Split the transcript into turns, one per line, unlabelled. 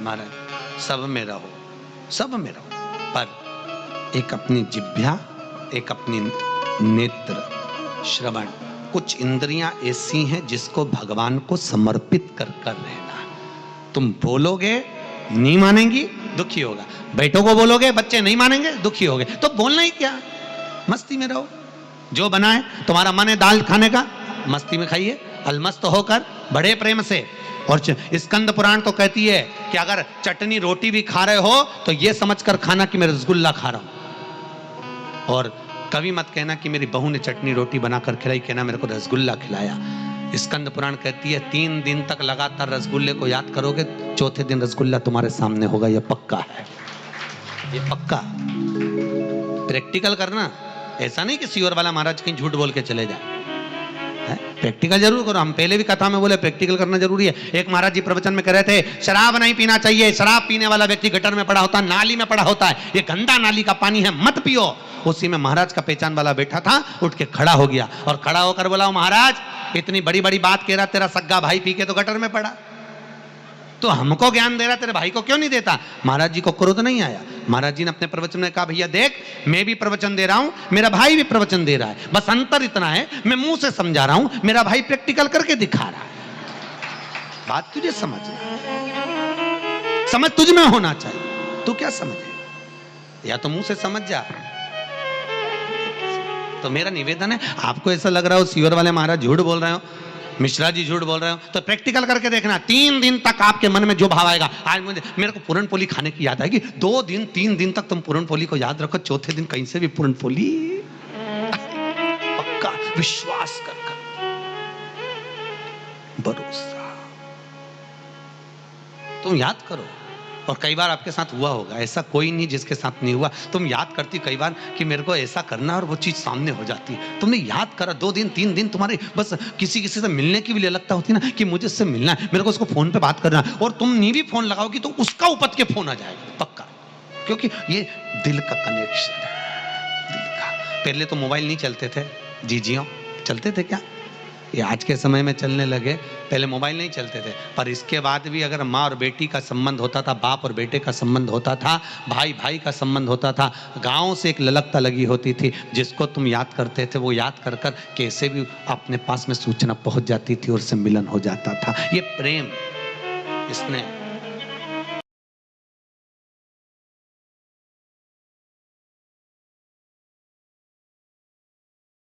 महाराज सब में रहो, सब में रहो, पर एक अपनी जिह्वा, एक अपनी नेत्र, श्रवण, कुछ इंद्रियां ऐसी हैं जिसको भगवान को समर्पित कर कर रहना। तुम बोलोगे नहीं मानेंगी, दुखी होगा। बेटों को बोलोगे बच्चे नहीं मानेंगे, दुखी होगे। तो बोलना ही क्या, मस्ती में रहो। जो बना है तुम्हारा मन है दाल खाने का, मस्ती में खाइए, अलमस्त होकर बड़े प्रेम से। और स्कंद पुराण तो कहती है कि अगर चटनी रोटी भी खा रहे हो तो ये समझकर खाना कि मैं रसगुल्ला खा रहा हूं। और कभी मत कहना कि मेरी बहू ने चटनी रोटी बनाकर खिलाई, कहना मेरे को रसगुल्ला खिलाया। स्कंद पुराण कहती है 3 दिन तक लगातार रसगुल्ले को याद करोगे, चौथे दिन रसगुल्ला तुम्हारे सामने होगा, यह पक्का है, ये पक्का। प्रैक्टिकल करना, ऐसा नहीं कि सीवर वाला महाराज कहीं झूठ बोल के चले जाए, प्रैक्टिकल जरूर करो। हम पहले भी कथा में बोले प्रैक्टिकल करना जरूरी है। एक महाराज जी प्रवचन में कह रहे थे शराब नहीं पीना चाहिए, शराब पीने वाला व्यक्ति गटर में पड़ा होता है, नाली में पड़ा होता है, ये गंदा नाली का पानी है, मत पियो। उसी में महाराज का पहचान वाला बैठा था, उठ के खड़ा हो गया और खड़ा होकर बोला, महाराज इतनी बड़ी बड़ी बात कह रहा, तेरा सग्गा भाई पी के तो गटर में पड़ा, तो हमको ज्ञान दे रहा, तेरे भाई को क्यों नहीं देता? महाराज जी को क्रोध नहीं आया। महाराज जी ने अपने प्रवचन में कहा, भैया देख मैं भी प्रवचन दे रहा हूं, मेरा भाई भी प्रवचन दे रहा है, बस अंतर इतना है मैं मुंह से समझा रहा हूं, मेरा भाई प्रैक्टिकल करके दिखा रहा है। बात तुझे समझना, समझ तुझ में होना चाहिए, तू क्या समझे, या तो मुंह से समझ जा। तो मेरा निवेदन है, आपको ऐसा लग रहा हो सीवर वाले महाराज झूठ बोल रहे हो, मिश्रा जी झूठ बोल रहे हो, तो प्रैक्टिकल करके देखना। 3 दिन तक आपके मन में जो भाव आएगा, आज मेरे को पूरण पोली खाने की याद आएगी, 2 दिन 3 दिन तक तुम पूरण पोली को याद रखो, चौथे दिन कहीं से भी पूरण पोली पक्का विश्वास कर भरोसा तुम याद करो। और कई बार आपके साथ हुआ होगा, ऐसा कोई नहीं जिसके साथ नहीं हुआ। तुम याद करती कई बार कि मेरे को ऐसा करना, और वो चीज सामने हो जाती है। तुमने याद करा 2 दिन 3 दिन तुम्हारे बस किसी किसी से मिलने की भी लगता होती ना कि मुझे इससे मिलना है, मेरे को उसको फोन पे बात करना है, और तुम नहीं भी फोन लगाओगी तो उसका उपत के फोन आ जाएगा पक्का, क्योंकि ये दिल का कनेक्शन है, दिल का। पहले तो मोबाइल नहीं चलते थे, जी चलते थे क्या, ये आज के समय में चलने लगे, पहले मोबाइल नहीं चलते थे। पर इसके बाद भी अगर माँ और बेटी का संबंध होता था, बाप और बेटे का संबंध होता था, भाई भाई का संबंध होता था, गांव से एक ललकता लगी होती थी, जिसको तुम याद करते थे वो याद कर कर कैसे भी अपने पास में सूचना पहुंच जाती थी और उससे मिलन हो जाता था। ये प्रेम इसने